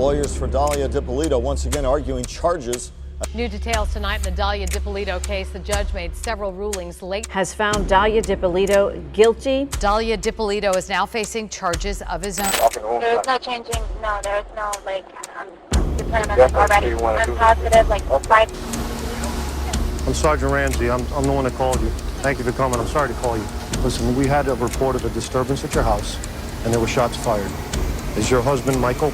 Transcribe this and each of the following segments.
Lawyers for Dalia Dippolito once again arguing charges. New details tonight in the Dalia Dippolito case. The judge made several rulings late. Has found Dalia Dippolito guilty. Dalia Dippolito is now facing charges of his own. There's no changing. No, there's no, like, I'm determined already. I'm positive, like, 5. I'm Sergeant Ramsey. I'm the one that called you. Thank you for coming. I'm sorry to call you. Listen, we had a report of a disturbance at your house, and there were shots fired. Is your husband Michael?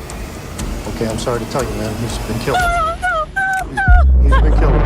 Okay, I'm sorry to tell you, man. He's been killed. He's been killed.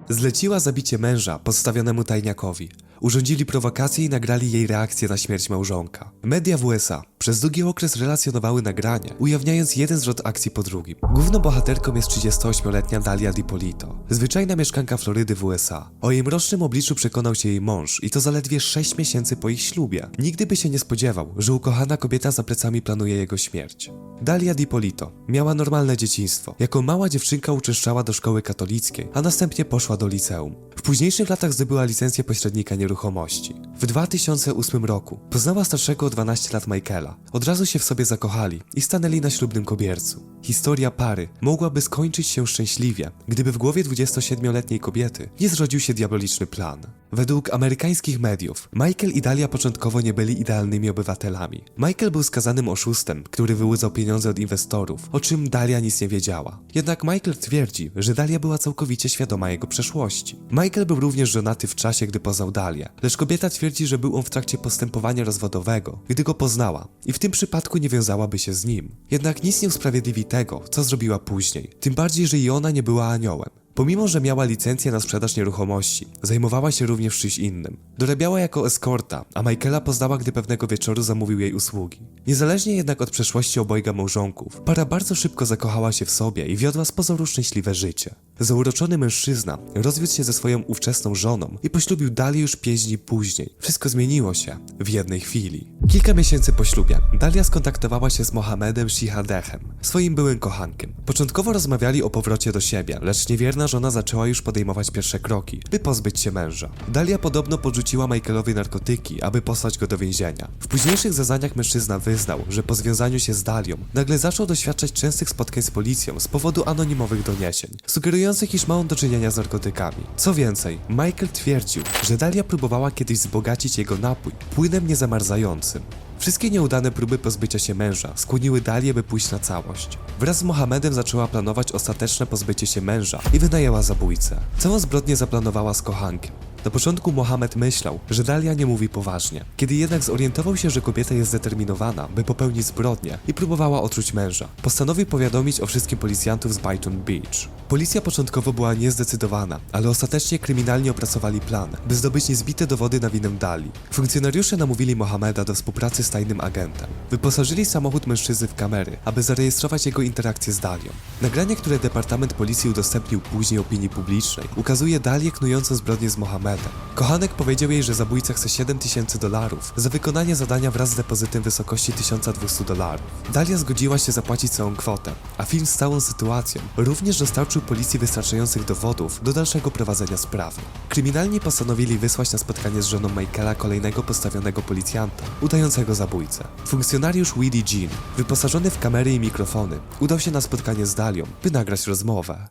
Zleciła zabicie męża podstawionemu tajniakowi. Urządzili prowokację i nagrali jej reakcję na śmierć małżonka. Media w USA przez długi okres relacjonowały nagranie, ujawniając jeden zwrot akcji po drugim. Główną bohaterką jest 38-letnia Dalia Dippolito, zwyczajna mieszkanka Florydy w USA. O jej mrocznym obliczu przekonał się jej mąż i to zaledwie 6 miesięcy po ich ślubie. Nigdy by się nie spodziewał, że ukochana kobieta za plecami planuje jego śmierć. Dalia Dippolito miała normalne dzieciństwo. Jako mała dziewczynka uczęszczała do szkoły katolickiej, a następnie poszła do liceum. W późniejszych latach zdobyła licencję pośrednika nieruchomości. W 2008 roku poznała starszego o 12 lat Michaela. Od razu się w sobie zakochali i stanęli na ślubnym kobiercu. Historia pary mogłaby skończyć się szczęśliwie, gdyby w głowie 27-letniej kobiety nie zrodził się diaboliczny plan. Według amerykańskich mediów Michael i Dalia początkowo nie byli idealnymi obywatelami. Michael był skazanym oszustem, który wyłudzał pieniądze od inwestorów, o czym Dalia nic nie wiedziała. Jednak Michael twierdzi, że Dalia była całkowicie świadoma jego przeszłości. Michael był również żonaty w czasie, gdy poznał Dalię, lecz kobieta twierdzi, że był on w trakcie postępowania rozwodowego, gdy go poznała i w tym przypadku nie wiązałaby się z nim. Jednak nic nie usprawiedliwi tego, co zrobiła później, tym bardziej, że i ona nie była aniołem. Pomimo, że miała licencję na sprzedaż nieruchomości, zajmowała się również czymś innym. Dorabiała jako eskorta, a Michaela poznała, gdy pewnego wieczoru zamówił jej usługi. Niezależnie jednak od przeszłości obojga małżonków, para bardzo szybko zakochała się w sobie i wiodła z pozoru szczęśliwe życie. Zauroczony mężczyzna rozwiódł się ze swoją ówczesną żoną i poślubił Dalię już 5 dni później. Wszystko zmieniło się w jednej chwili. Kilka miesięcy po ślubie Dalia skontaktowała się z Mohamedem Shihadechem, swoim byłym kochankiem. Początkowo rozmawiali o powrocie do siebie, lecz niewierna żona zaczęła już podejmować pierwsze kroki, by pozbyć się męża. Dalia podobno podrzuciła Michaelowi narkotyki, aby posłać go do więzienia. W późniejszych zeznaniach mężczyzna wyznał, że po związaniu się z Dalią nagle zaczął doświadczać częstych spotkań z policją z powodu anonimowych doniesień, sugerujących, iż ma on do czynienia z narkotykami. Co więcej, Michael twierdził, że Dalia próbowała kiedyś wzbogacić jego napój płynem niezamarzającym. Wszystkie nieudane próby pozbycia się męża skłoniły Dalię, by pójść na całość. Wraz z Mohamedem zaczęła planować ostateczne pozbycie się męża i wynajęła zabójcę. Całą zbrodnię zaplanowała z kochankiem. Na początku Mohamed myślał, że Dalia nie mówi poważnie. Kiedy jednak zorientował się, że kobieta jest zdeterminowana, by popełnić zbrodnię i próbowała otruć męża, postanowił powiadomić o wszystkim policjantów z Boynton Beach. Policja początkowo była niezdecydowana, ale ostatecznie kryminalnie opracowali plan, by zdobyć niezbite dowody na winę Dalii. Funkcjonariusze namówili Mohameda do współpracy z tajnym agentem. Wyposażyli samochód mężczyzny w kamery, aby zarejestrować jego interakcje z Dalią. Nagranie, które Departament Policji udostępnił później opinii publicznej, ukazuje Dalię knującą zbrodnię z Mohamedem. Kochanek powiedział jej, że zabójca chce $7,000 za wykonanie zadania wraz z depozytem w wysokości $1,200. Dalia zgodziła się zapłacić całą kwotę, a film z całą sytuacją również dostarczył policji wystarczających dowodów do dalszego prowadzenia sprawy. Kryminalni postanowili wysłać na spotkanie z żoną Michaela kolejnego postawionego policjanta, udającego zabójcę. Funkcjonariusz Willie Jean, wyposażony w kamery i mikrofony, udał się na spotkanie z Dalią, by nagrać rozmowę.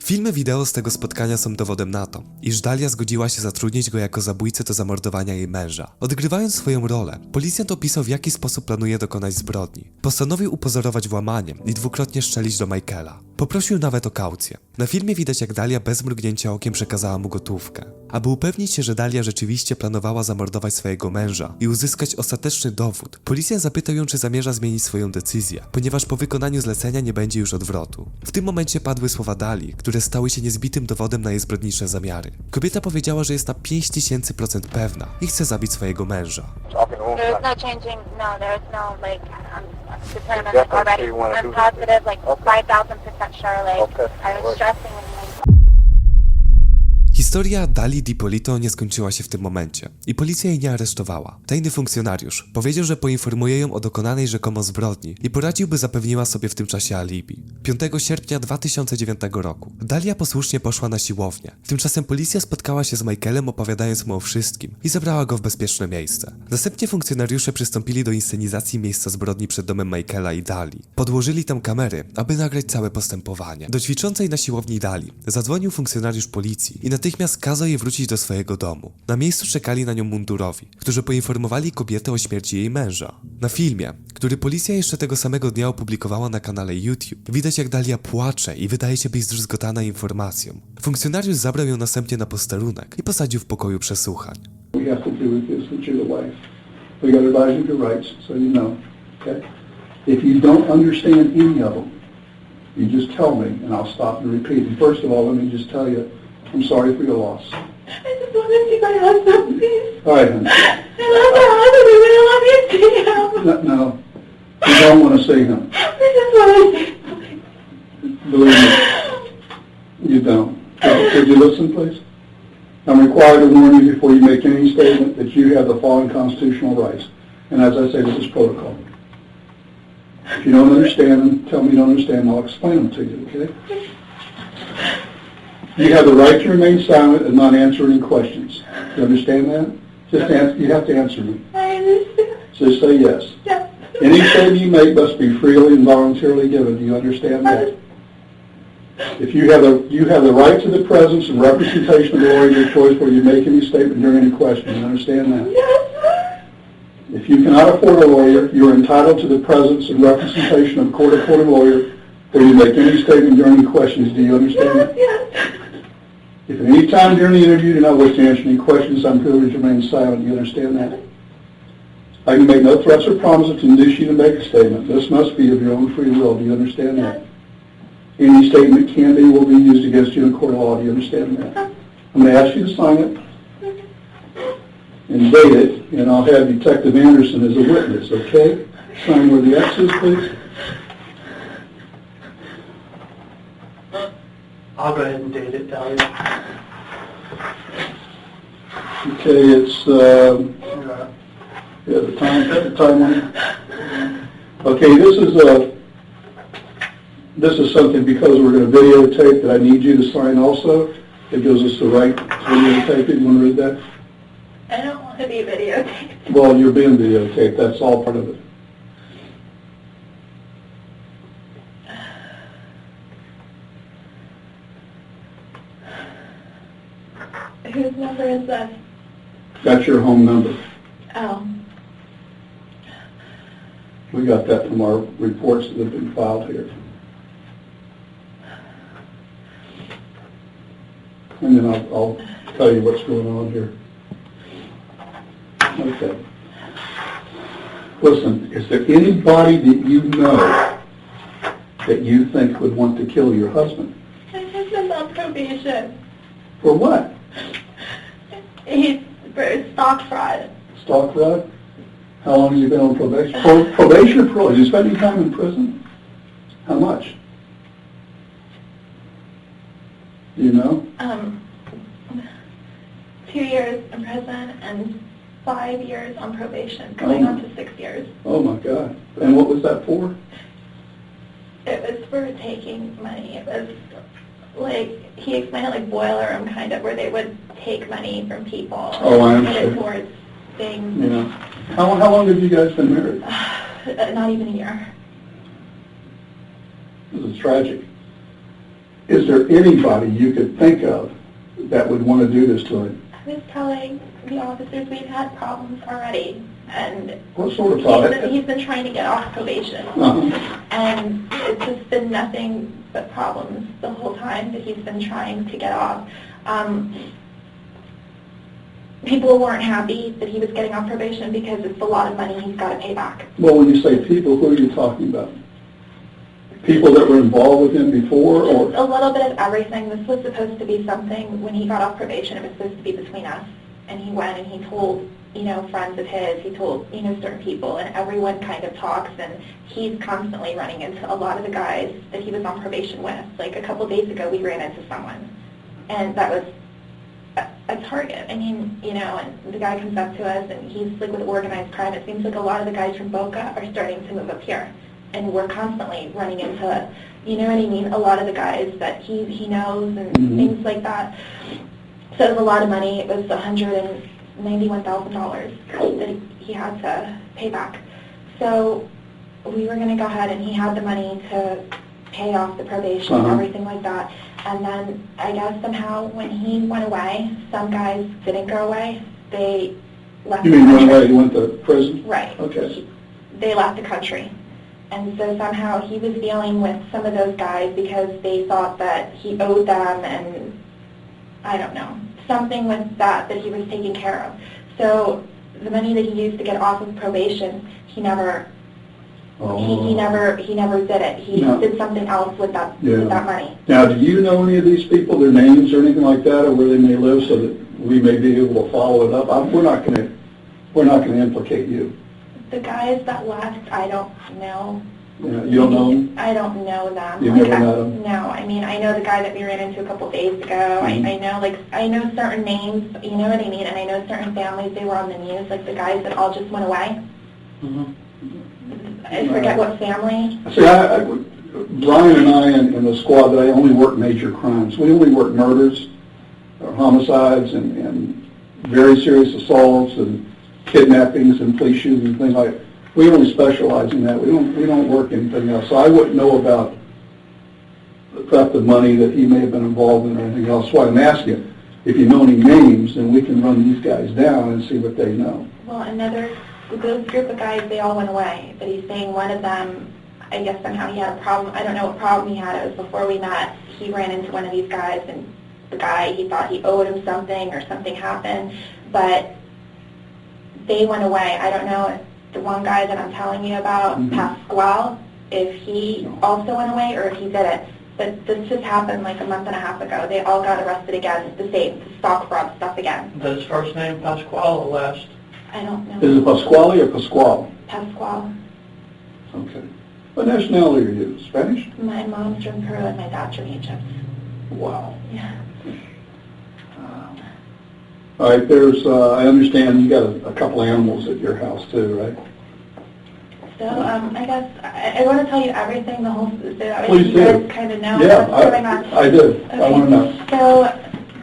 Filmy wideo z tego spotkania są dowodem na to, iż Dalia zgodziła się zatrudnić go jako zabójcę do zamordowania jej męża. Odgrywając swoją rolę, policjant opisał, w jaki sposób planuje dokonać zbrodni. Postanowił upozorować włamanie i dwukrotnie strzelić do Michaela. Poprosił nawet o kaucję. Na filmie widać, jak Dalia bez mrugnięcia okiem przekazała mu gotówkę. Aby upewnić się, że Dalia rzeczywiście planowała zamordować swojego męża i uzyskać ostateczny dowód, policja zapytał ją, czy zamierza zmienić swoją decyzję, ponieważ po wykonaniu zlecenia nie będzie już odwrotu. W tym momencie padły słowa Dalii, które stały się niezbitym dowodem na jej zbrodnicze zamiary. Kobieta powiedziała, że jest na 5000% pewna i chce zabić swojego męża. There's no changing. No, there's no, like, I'm determined already. I'm positive, like, 5,000% sure, like, I was stressing and, like... Historia Dalii Dippolito nie skończyła się w tym momencie i policja jej nie aresztowała. Tajny funkcjonariusz powiedział, że poinformuje ją o dokonanej rzekomo zbrodni i poradził, by zapewniła sobie w tym czasie alibi. 5 sierpnia 2009 roku Dalia posłusznie poszła na siłownię. Tymczasem policja spotkała się z Michaelem, opowiadając mu o wszystkim i zabrała go w bezpieczne miejsce. Następnie funkcjonariusze przystąpili do inscenizacji miejsca zbrodni przed domem Michaela i Dalii. Podłożyli tam kamery, aby nagrać całe postępowanie. Do ćwiczącej na siłowni Dalii zadzwonił funkcjonariusz policji i natychmiast kazał jej wrócić do swojego domu. Na miejscu czekali na nią mundurowi, którzy poinformowali kobietę o śmierci jej męża. Na filmie, który policja jeszcze tego samego dnia opublikowała na kanale YouTube, widać jak Dalia płacze i wydaje się być zdruzgotana informacją. Funkcjonariusz zabrał ją następnie na posterunek i posadził w pokoju przesłuchań. We have to do with this, that you're the wife. We got to advise you of your rights, so you know, okay? If you don't understand any of them, you just tell me, and I'll stop and repeat. And first of all, let me just tell you, I'm sorry for your loss. I just want to see my husband, please. All right, honey. I love my husband, I really love you, see him. No, you don't want to see him. I just want to see him. Believe me, you don't. Could you listen, please? I'm required to warn you before you make any statement that you have the following constitutional rights. And as I say, this is protocol. If you don't understand them, tell me you don't understand them, I'll explain them to you, okay? You have the right to remain silent and not answer any questions. You understand that? Just answer, you have to answer me. I understand. Just say yes. Yes. Any statement you make must be freely and voluntarily given. Do you understand that? If you have the right to the presence and representation of the lawyer of your choice where you make any statement during any question. You understand that? Yes. If you cannot afford a lawyer, you are entitled to the presence and representation of a court-appointed lawyer where you make any statement during any questions. Do you understand that? Yes. If at any time during the interview you do not wish to answer any questions, I'm privileged to remain silent. Do you understand that? I can make no threats or promises to induce you to make a statement. This must be of your own free will. Do you understand that? Any statement can be, will be used against you in a court of law. Do you understand that? I'm going to ask you to sign it and date it, and I'll have Detective Anderson as a witness, okay? Sign where the X is, please. I'll go ahead and date it, Dalia. Okay, it's, the time on it. Okay, this is something, because we're going to videotape, that I need you to sign also. It gives us the right to videotape it. You want to read that? I don't want to be videotaped. Well, you're being videotaped. That's all part of it. Whose number is this? That's your home number. Oh. We got that from our reports that have been filed here. And then I'll tell you what's going on here. Okay. Listen, is there anybody that you know that you think would want to kill your husband? My husband's on probation. For what? He's for stock fraud. Stock fraud? How long has he been on probation? Probation or parole? Has he spent any time in prison? How much? Do you know? 2 years in prison and 5 years on probation, going on to 6 years. Oh my God. And what was that for? It was for taking money. It was like, he explained it like boiler room kind of, where they would take money from people and put it towards things. Yeah. How long have you guys been married? Not even a year. This is tragic. Is there anybody you could think of that would want to do this to him? I was telling the officers we've had problems already, and What sort of problem? he's been trying to get off probation, and it's just been nothing but problems the whole time that he's been trying to get off. People weren't happy that he was getting off probation because it's a lot of money he's got to pay back. Well, when you say people, who are you talking about? People that were involved with him before, or? A little bit of everything. This was supposed to be something, when he got off probation, it was supposed to be between us. And he went and he told, friends of his, he told, certain people, and everyone kind of talks, and he's constantly running into a lot of the guys that he was on probation with. Like a couple days ago, we ran into someone, and that was a target. I mean, you know, and the guy comes up to us and he's like with organized crime. It seems like a lot of the guys from Boca are starting to move up here. And we're constantly running into, you know what I mean, a lot of the guys that he knows and things like that. So it was a lot of money. It was $191,000 that he had to pay back. So we were going to go ahead and he had the money to pay off the probation and everything like that. And then I guess somehow when he went away, some guys didn't go away. They left You the mean country. went away? He went to prison? Right. Okay. They left the country. And so somehow he was dealing with some of those guys because they thought that he owed them and, I don't know, something with that he was taking care of. So the money that he used to get off of probation, he never he never did it. He did something else with that money. Now, do you know any of these people, their names or anything like that, or where they may live, so that we may be able to follow it up? We're not going to implicate you. The guys that left, I don't know. Yeah, you don't know them? I don't know them. You've never met them? No, I mean, I know the guy that we ran into a couple days ago. I know certain names, you know what I mean, and I know certain families, they were on the news, like the guys that all just went away. I forget what family. See, Brian and I in the squad, that I only work major crimes. We only work murders, or homicides, and very serious assaults, and kidnappings, and police shootings, and things like that. We only specialize in that. We don't work anything else. So I wouldn't know about the theft of money that he may have been involved in or anything else. So I'm asking, if you know any names, then we can run these guys down and see what they know. Well, those group of guys, they all went away. But he's saying one of them, I guess somehow he had a problem. I don't know what problem he had. It was before we met. He ran into one of these guys, and the guy, he thought he owed him something or something happened. But they went away. I don't know if the one guy that I'm telling you about, Pasquale, if he also went away or if he did it. But this just happened like a month and a half ago. They all got arrested again, the same, the stock fraud stuff again. His first name Pasquale or last? I don't know. Is it Pasquale or Pasquale? Pasquale. Okay. What nationality are you? Spanish? My mom's from Peru and my dad's from Egypt. Wow. Yeah. All right, I understand you got a couple animals at your house too, right? So I guess I want to tell you everything, the whole, so Please you do. guys kind of know Yeah, what's going on. I do. Okay. I want to know. So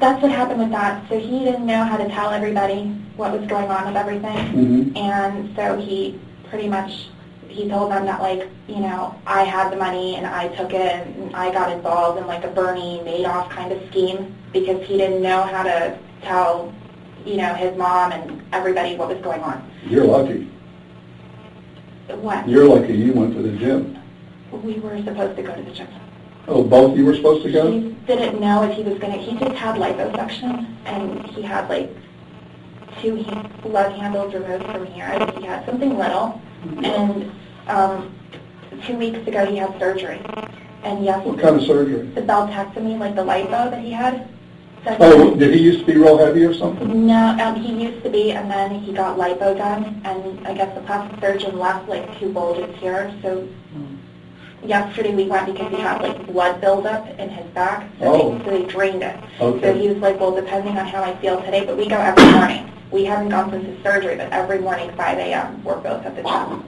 that's what happened with that. So he didn't know how to tell everybody what was going on with everything. And so he pretty much, he told them that, like, you know, I had the money and I took it and I got involved in like a Bernie Madoff kind of scheme because he didn't know how to tell, you know, his mom and everybody what was going on. You're lucky. What? You're lucky you went to the gym. We were supposed to go to the gym. Oh, both you were supposed to go? He didn't know if he was going to, he just had liposuction, and he had like 2 blood handles removed from here. I think he had something little, and 2 weeks ago he had surgery. And yes, What kind of surgery? the beltectomy, like the lipo that he had. Oh, did he used to be real heavy or something? No, he used to be, and then he got lipo done, and I guess the plastic surgeon left like 2 bulges here, so yesterday we went because he had like blood buildup in his back, so they drained it. Okay. So he was like, well, depending on how I feel today, but we go every morning. We haven't gone since his surgery, but every morning, 5 a.m., we're both at the gym.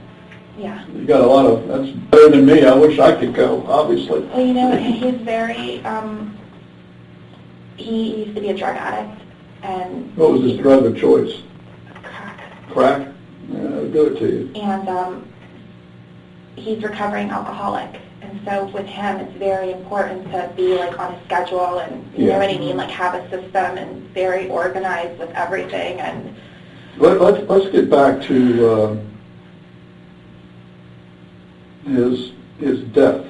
Yeah. You got a lot of, that's better than me. I wish I could go, obviously. Well, you know, he's very, he used to be a drug addict, and... What was his drug of choice? Crack. Crack? Yeah, that'll do it to you. And he's recovering alcoholic, and so with him it's very important to be like on a schedule and you know what I mean, like have a system and very organized with everything. And let's get back to his death.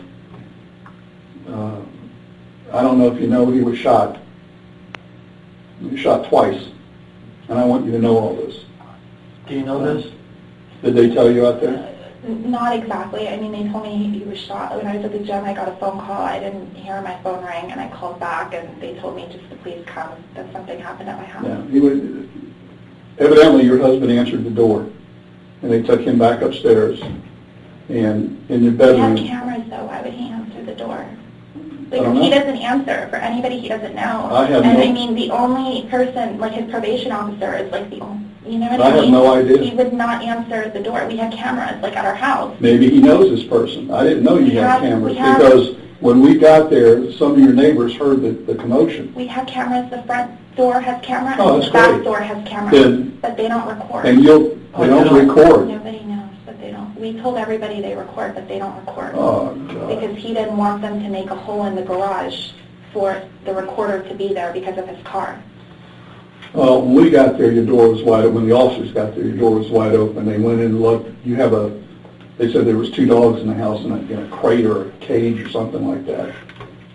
I don't know if you know, he was shot. He was shot twice, and I want you to know all this. Do you know this? Did they tell you out there? Not exactly. I mean, they told me he was shot. When I was at the gym, I got a phone call. I didn't hear my phone ring, and I called back, and they told me just to please come, that something happened at my house. Yeah, evidently your husband answered the door, and they took him back upstairs, and in your We bedroom. have cameras, though. Why would he answer the door? don't He know. doesn't answer for anybody he doesn't know. I have and no- I mean, the only person, like his probation officer, is like the only. You know what I I mean? have no idea. He would not answer the door. We had cameras like at our house. Maybe he knows this person. I didn't know you had cameras we have- because when we got there, some of your neighbors heard the commotion. We have cameras. The front door has camera, Oh, and that's the back great. door has camera, Then- but they don't record. And they don't record. Nobody knows, but they don't. We told everybody they record, but they don't record. Oh, God. Because he didn't want them to make a hole in the garage for the recorder to be there because of his car. Well, when we got there, your door was wide open. When the officers got there, your door was wide open. They went in and looked. They said there was 2 dogs in the house in a crate or a cage or something like that.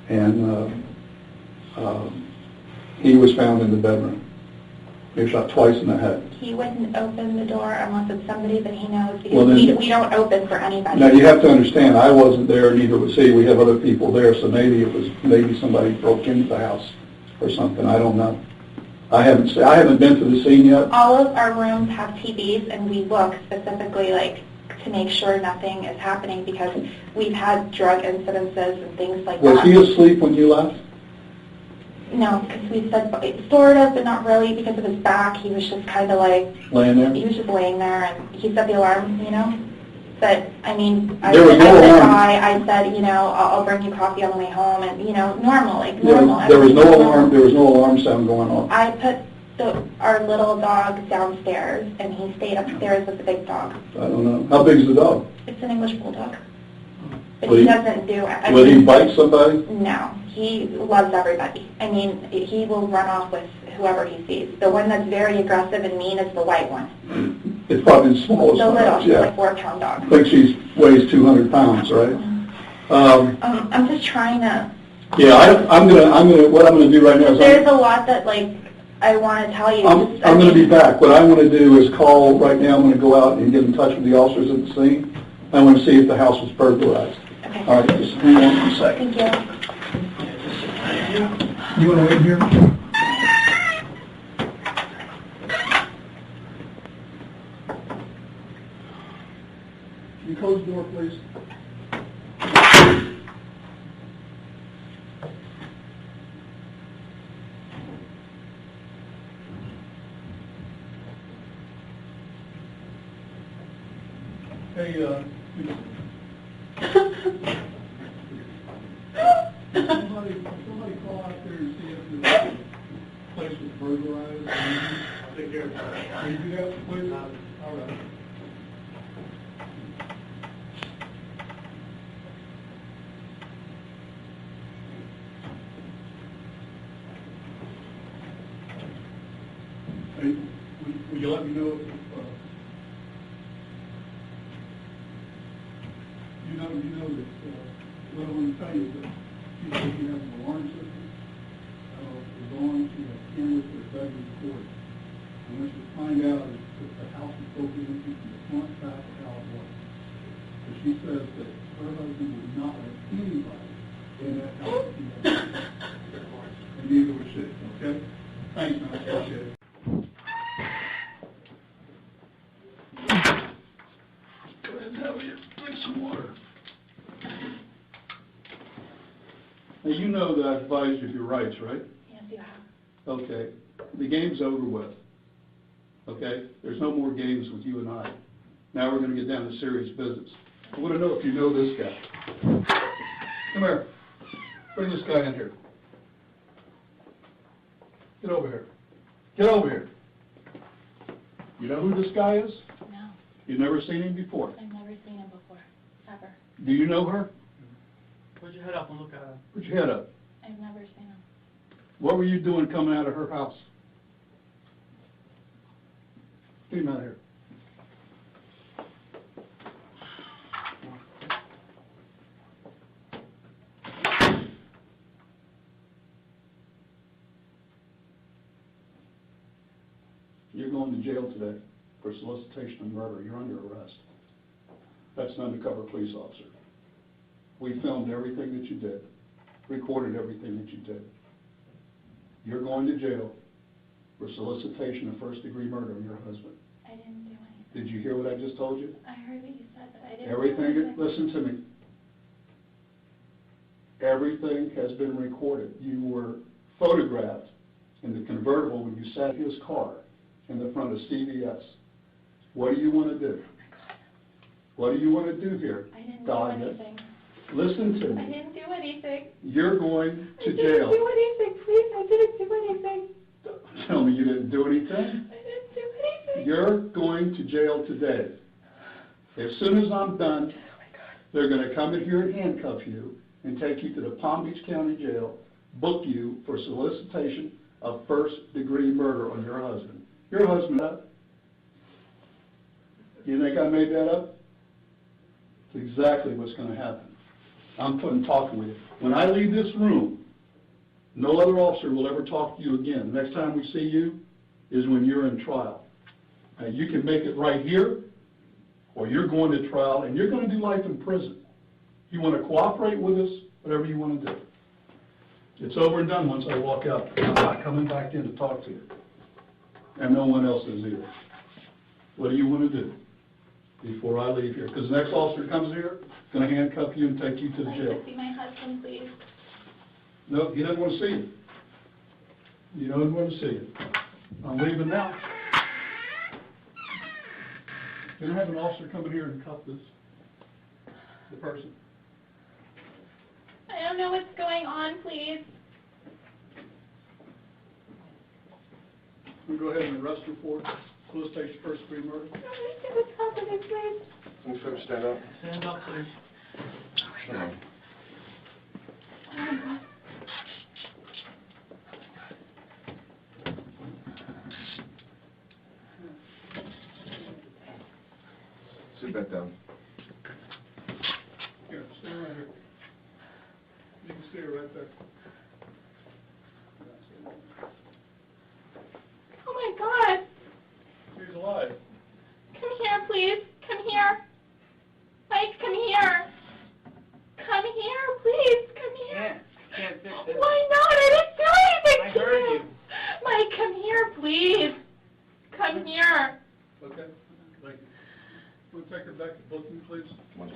And he was found in the bedroom. He was shot twice in the head. He wouldn't open the door unless it's somebody that he knows because Well, then- we don't open for anybody. Now, you have to understand, I wasn't there, neither was he. We have other people there, so maybe somebody broke into the house or something. I don't know. I haven't been to the scene yet. All of our rooms have TVs, and we look specifically to make sure nothing is happening because we've had drug incidences and things like Was that. he asleep when you left? No, because we said sort of, but not really because of his back. He was just kind of like, Laying there? he was just laying there, and he set the alarm, you know. But, I mean, I There was no said alarm. hi, I said, you know, I'll bring you coffee on the way home, and, you know, normal, like There normal. was no everything's normal. alarm. There was no alarm sound going on. I put our little dog downstairs, and he stayed upstairs with the big dog. I don't know. How big is the dog? It's an English bulldog. But Will he he- doesn't do it. Will he bite somebody? No, he loves everybody. I mean, he will run off with whoever he sees. The one that's very aggressive and mean is the white one. It's probably the smallest The one. little, she's Yeah. like 4-pound dog. I think she weighs 200 pounds, right? I'm just trying to. Yeah, what I'm gonna do right now is There's a lot that I want to tell you. I'm gonna be back. What I want to do is call right now. I'm gonna go out and get in touch with the officers at the scene. I want to see if the house was burglarized. Okay. All right, just hang on for a second. Thank you. You want to wait here? Can you close the door, please? Hey, somebody call out there and see if the place was burglarized. I'll take care of it. Can you do that, please? All right. Hey, will you let me know if, you know that, what I want to tell you is that she said she has an alarm system. We're going to have cameras that are better recorded. I want you to find out if the house is broken into from the front, back, or how it was. But she says that her husband would not let anybody in that house. And neither would she, okay? Thanks, man, I appreciate it. Go ahead and have you drink some water. Now, you know that I advised you of your rights, right? Yes, you have. Okay. The game's over with. Okay? There's no more games with you and I. Now we're going to get down to serious business. I want to know if you know this guy. Come here. Bring this guy in here. Get over here. Get over here. You know who this guy is? No, You've never seen him before. I've never seen him before, ever. Do you know her? Put your head up and look at him. Put your head up. I've never seen him. What were you doing coming out of her house? Get him out of here. You're going to jail today for solicitation of murder. You're under arrest. That's an undercover police officer. We filmed everything that you did, recorded everything that you did. You're going to jail for solicitation of first-degree murder of your husband. I didn't do anything. Did you hear what I just told you? I heard what you said, but I didn't do Everything, anything. listen to me. Everything has been recorded. You were photographed in the convertible when you sat in his car in the front of CVS. What do you want to do? What do you want to do here, I didn't do Dalia? anything. Listen to I me. didn't do anything. You're going to I jail. didn't do anything, please. I didn't do anything. Tell me you didn't do anything. I didn't do anything. You're going to jail today. As soon as I'm done, they're going to come in here and handcuff you and take you to the Palm Beach County Jail, book you for solicitation of first-degree murder on your husband. Your husband, you think I made that up? It's exactly what's going to happen. I'm talking with you. When I leave this room, no other officer will ever talk to you again. The next time we see you is when you're in trial. Now, you can make it right here, or you're going to trial, and you're going to do life in prison. You want to cooperate with us, whatever you want to do. It's over and done once I walk out. I'm not coming back in to talk to you. And no one else is either. What do you want to do before I leave here? Because the next officer comes here, going to handcuff you and take you to the I'd jail. like to see my husband, please. No, he doesn't want to see you. He doesn't want to see you. I'm leaving now. Can I have an officer come in here and cuff the person? I don't know what's going on, please. We'll go ahead and arrest her for solicitation of first-degree murder. I don't understand what's happening, please. Can you folks stand up? Stand up, please. Oh my God. Sit back down. Here, stay right here. You can stay right there. Oh my God. He's alive. Come here, please. Come here. Mike, come here. Come here, please. Come here. Can't fix it. Why not? I didn't do anything I to heard you. Mike, come here, please. Come here. Okay, thank you. We'll take her back to booking, please. Come on.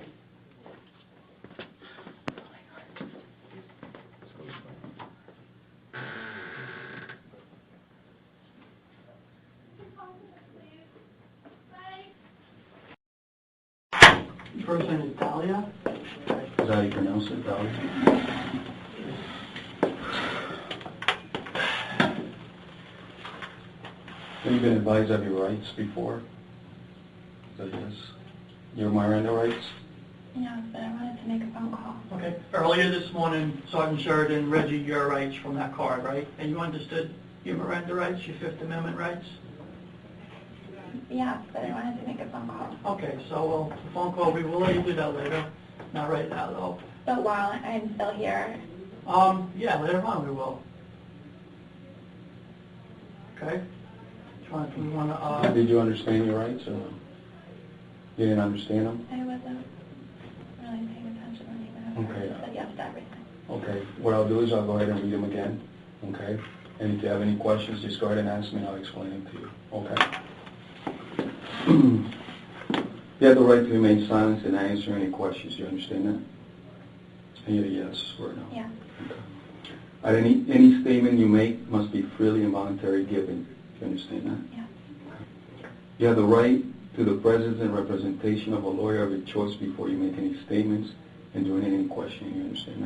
First name is Dalia. Is that how you pronounce it, Dalia? Have you been advised of your rights before? Is that yes? Your Miranda rights? Yeah, but I wanted to make a phone call. Okay. Earlier this morning, Sergeant Sheridan read you your rights from that card, right? And you understood your Miranda rights, your Fifth Amendment rights? Yeah, but I wanted to make a phone call. Okay, so the phone call, we will let you do that later. Not right now, though. But while I'm still here, Yeah, later on we will. Okay? We want to, Did you understand your rights or no? You didn't understand them? I wasn't really paying attention when he Okay. said yes to everything. Okay. What I'll do is I'll go ahead and read them again. Okay? And if you have any questions, just go ahead and ask me and I'll explain them to you. Okay? You have the right to remain silent and not answer any questions. Do you understand that? And you're a yes or a no? Yeah. Okay. Any statement you make must be freely and voluntarily given. Do you understand that? Yeah. You have the right to the presence and representation of a lawyer of your choice before you make any statements and during any questioning. You understand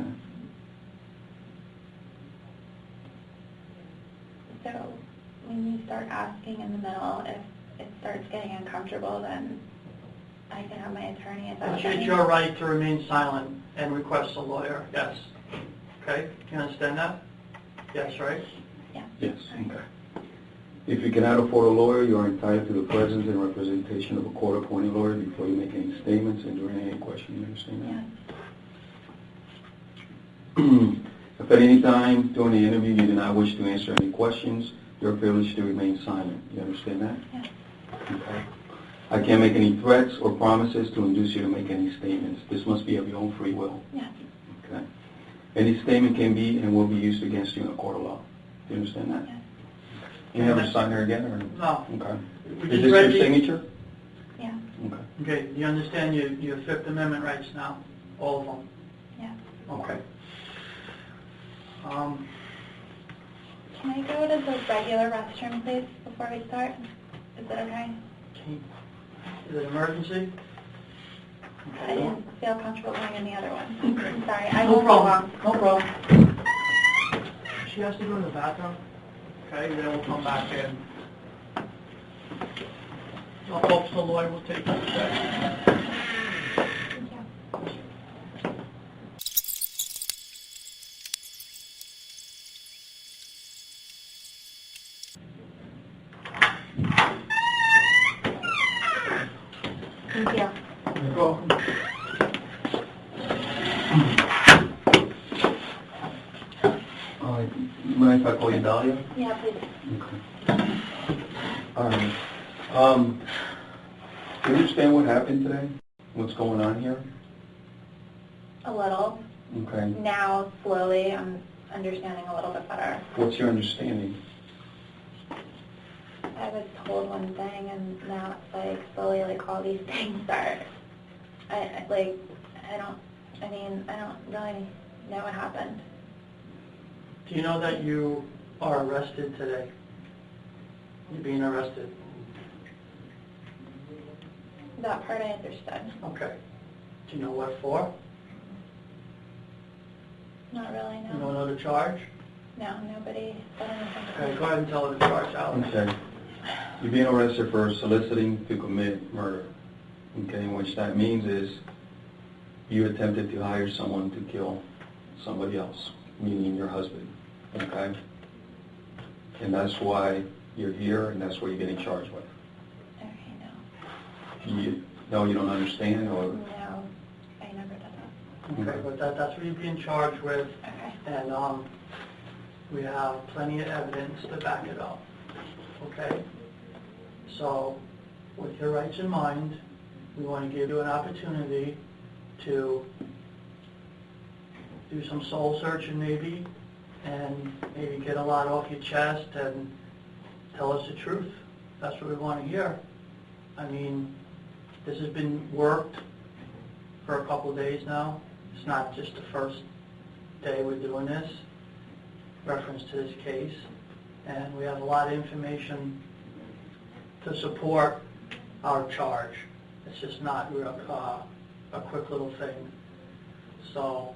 that? So when you start asking in the middle, if it starts getting uncomfortable, then I can have my attorney. Is that what that it's means? your right to remain silent and request a lawyer, yes. Okay? You understand that? Yes, right? Yeah. Yes. Okay. If you cannot afford a lawyer, you are entitled to the presence and representation of a court-appointed lawyer before you make any statements and during any questioning. You understand that? Yeah. If at any time during the interview you do not wish to answer any questions, you're privileged to remain silent. You understand that? Yeah. Okay. I can't make any threats or promises to induce you to make any statements. This must be of your own free will. Yeah. Okay. Any statement can be and will be used against you in a court of law. Do you understand that? Yeah. You never sign there again, or? No. Okay. We Is just this read your the- signature? Yeah. Okay. Okay, you understand your Fifth Amendment rights now? All of them? Yeah. Okay. Can I go to the regular restroom, please, before we start? Is that okay? Is it emergency? I didn't feel comfortable going in the other one. I'm sorry. I No won't be problem, long. no problem. She has to go to the bathroom, okay, then we'll come back in. I hope the lawyer will take it today. Thank you. Thank you. You're welcome. Mind if I call you Dalia? Yeah, please. Okay. All right. Do you understand what happened today? What's going on here? A little. Okay. Now, slowly, I'm understanding a little bit better. What's your understanding? I was told one thing, and now it's like slowly, like all these things are. I don't really know what happened. Do you know that you are arrested today? You're being arrested. That part I understood. Okay. Do you know what for? Not really, no. You don't know the charge? No, nobody said anything. Okay, go ahead and tell her the charge, Alex. Okay. You're being arrested for soliciting to commit murder. Okay, which that means is you attempted to hire someone to kill somebody else, meaning your husband. Okay? And that's why you're here, and that's what you're getting charged with. Okay, no. You don't understand, or? No, I never did that. Okay, but that's what you're being charged with, Okay. and we have plenty of evidence to back it up. Okay? So, with your rights in mind, we want to give you an opportunity to do some soul searching maybe, and maybe get a lot off your chest and tell us the truth. That's what we want to hear. I mean, this has been worked for a couple of days now. It's not just the first day we're doing this, reference to this case, and we have a lot of information to support our charge. It's just not a quick little thing. So,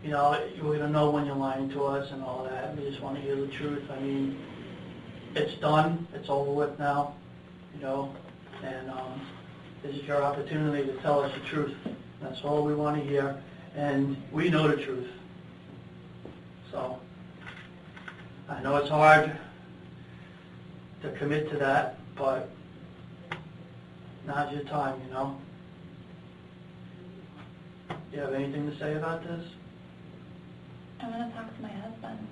you know, we're going to know when you're lying to us and all that. We just want to hear the truth. I mean, it's done. It's over with now, you know, and this is your opportunity to tell us the truth. That's all we want to hear, and we know the truth. So, I know it's hard to commit to that, but now's your time, you know. Do you have anything to say about this? I'm going to talk to my husband.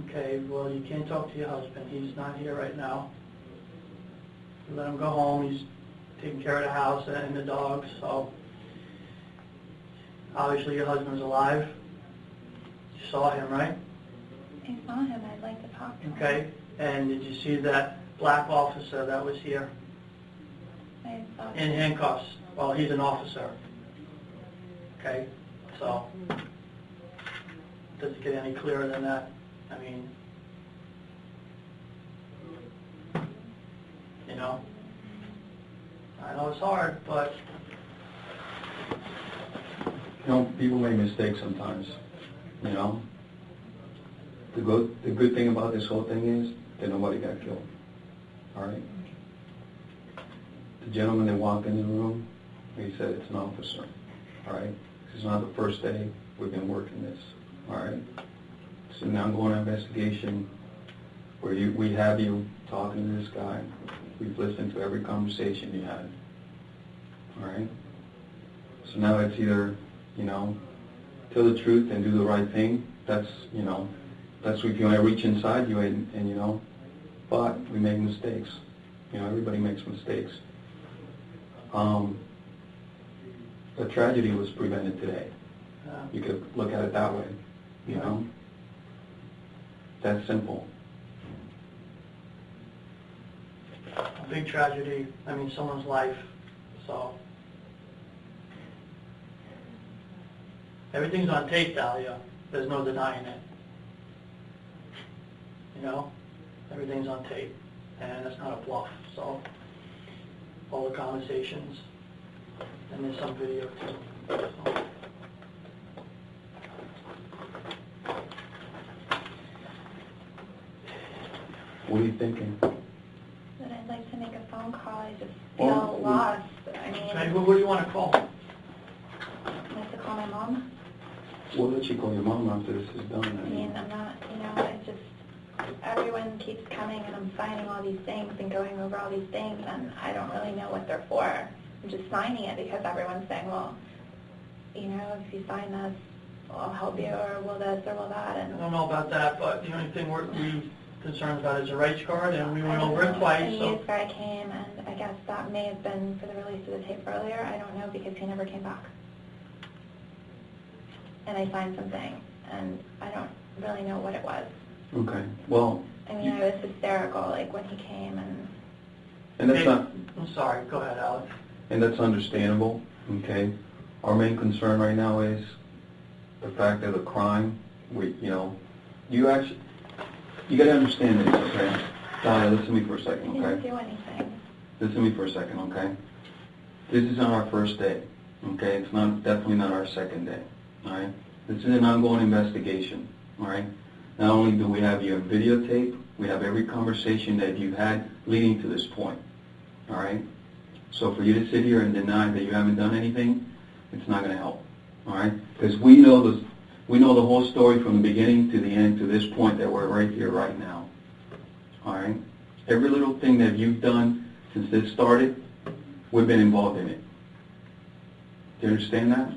Okay, well, you can't talk to your husband. He's not here right now. Let him go home. He's taking care of the house and the dogs, so obviously your husband's alive. You saw him, right? I saw him. I'd like to talk to him. Okay, and did you see that black officer that was here I saw in handcuffs? Well, he's an officer. Okay, so does it get any clearer than that? I mean, you know, I know it's hard, but You know, people make mistakes sometimes, you know. The good thing about this whole thing is that nobody got killed, all right? The gentleman that walked in the room, he said it's an officer, all right? This is not the first day we've been working this, all right? It's an ongoing investigation where we have you talking to this guy. We've listened to every conversation you had, all right? So now it's either, you know, tell the truth and do the right thing. That's, you know, that's if you want to reach inside you and you know, but we make mistakes. You know, everybody makes mistakes. A tragedy was prevented today. You could look at it that way, you know. That's simple. a big tragedy. I mean, someone's life. So everything's on tape, Dalia. There's no denying it. You know, everything's on tape, and it's not a bluff. So all the conversations, and there's some video too. So. What are you thinking? That I'd like to make a phone call. I just feel lost. I mean, Okay, what do you want to call? I'd like to call my mom. We'll let you call your mom after this is done. I mean, I'm not, you know, I just, everyone keeps coming and I'm signing all these things and going over all these things and I don't really know what they're for. I'm just signing it because everyone's saying, well, you know, if you sign this, I'll help you, or will this, or will that, and... I don't know about that, but the only thing we're concerned about is a rights card, and we went over it twice, And so... the news guy came, and I guess that may have been for the release of the tape earlier. I don't know because he never came back. And I signed something, and I don't really know what it was. Okay, well... I mean, I was hysterical, like, when he came, And that's not... I'm sorry, go ahead, Alex. And that's understandable, okay? Our main concern right now is the fact of the crime. You know, you gotta understand this, okay? Dalia, listen to me for a second, he okay? didn't do anything. Listen to me for a second, okay? This is not our first day, okay? It's definitely not our second day, all right? This is an ongoing investigation, all right? Not only do we have your videotape, we have every conversation that you've had leading to this point, all right? So for you to sit here and deny that you haven't done anything, it's not going to help, all right? Because we know the whole story from the beginning to the end to this point that we're right here right now, all right? Every little thing that you've done since this started, we've been involved in it. Do you understand that?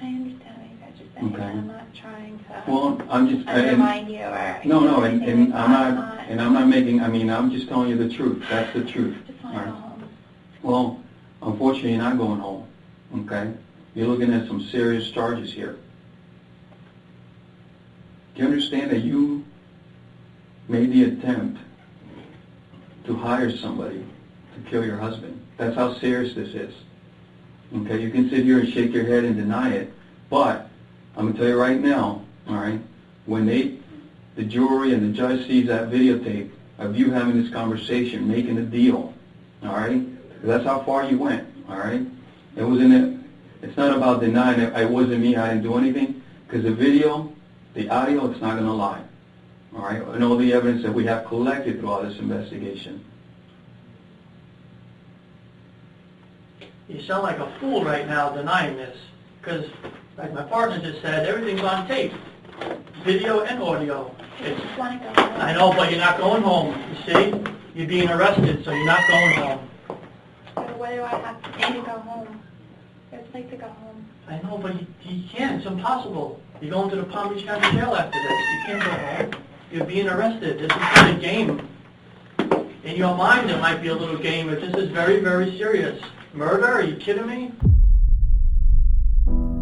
I understand what you guys are saying, Okay. and I'm not trying to Well, I'm just... undermine you or... No, anything like that. I'm not making, I mean, I'm just telling you the truth. That's the truth. I just want to all go right? home. Well, unfortunately, you're not going home, okay? You're looking at some serious charges here. Do you understand that you made the attempt to hire somebody to kill your husband? That's how serious this is, okay? You can sit here and shake your head and deny it, but I'm going to tell you right now, all right, when the jury and the judge sees that videotape of you having this conversation, making a deal, all right? That's how far you went, all right? It's not about denying it wasn't me, I didn't do anything, because the video, the audio, it's not going to lie, all right? And all the evidence that we have collected throughout this investigation. You sound like a fool right now denying this, because, like my partner just said, everything's on tape, video and audio. I just want to go home. I know, but you're not going home, you see? You're being arrested, so you're not going home. So what do I have to do to go home? I would like to go home. I know, but you can't. It's impossible. You're going to the Palm Beach County Jail after this. You can't go home. You're being arrested. This is not a game. In your mind, it might be a little game, but this is very, very serious. Murder? Are you kidding me?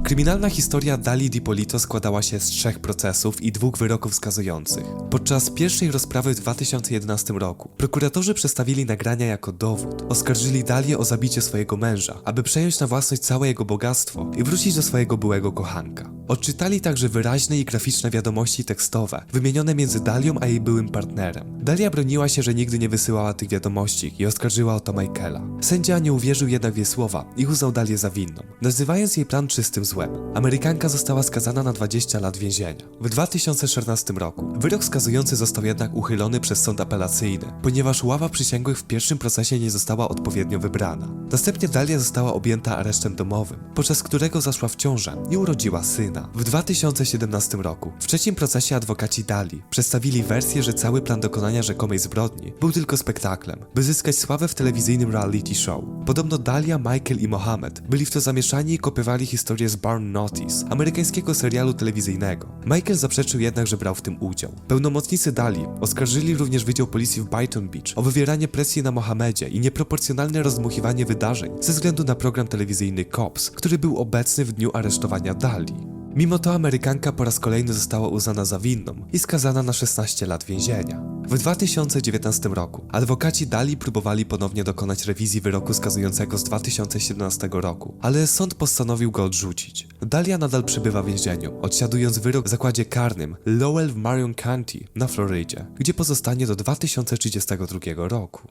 Kryminalna historia Dalii Dippolito składała się z 3 procesów i 2 wyroków skazujących. Podczas pierwszej rozprawy w 2011 roku prokuratorzy przedstawili nagrania jako dowód. Oskarżyli Dalię o zabicie swojego męża, aby przejąć na własność całe jego bogactwo i wrócić do swojego byłego kochanka. Odczytali także wyraźne i graficzne wiadomości tekstowe, wymienione między Dalią a jej byłym partnerem. Dalia broniła się, że nigdy nie wysyłała tych wiadomości i oskarżyła o to Michaela. Sędzia nie uwierzył jednak w jej słowa i uznał Dalię za winną, nazywając jej plan czystym złem. Amerykanka została skazana na 20 lat więzienia. W 2014 roku wyrok skazujący został jednak uchylony przez sąd apelacyjny, ponieważ ława przysięgłych w pierwszym procesie nie została odpowiednio wybrana. Następnie Dalia została objęta aresztem domowym, podczas którego zaszła w ciążę i urodziła syna. W 2017 roku w trzecim procesie adwokaci Dalii przedstawili wersję, że cały plan dokonania rzekomej zbrodni był tylko spektaklem, by zyskać sławę w telewizyjnym reality show. Podobno Dalia, Michael i Mohamed byli w to zamieszani i kopiowali historię z Burn Notice, amerykańskiego serialu telewizyjnego. Michael zaprzeczył jednak, że brał w tym udział. Pełnomocnicy Dalii oskarżyli również Wydział Policji w Boynton Beach o wywieranie presji na Mohamedzie i nieproporcjonalne rozdmuchiwanie wydarzeń ze względu na program telewizyjny Cops, który był obecny w dniu aresztowania Dalii. Mimo to Amerykanka po raz kolejny została uznana za winną i skazana na 16 lat więzienia. W 2019 roku adwokaci Dalii próbowali ponownie dokonać rewizji wyroku skazującego z 2017 roku, ale sąd postanowił go odrzucić. Dalia nadal przebywa w więzieniu, odsiadując wyrok w zakładzie karnym Lowell w Marion County na Florydzie, gdzie pozostanie do 2032 roku.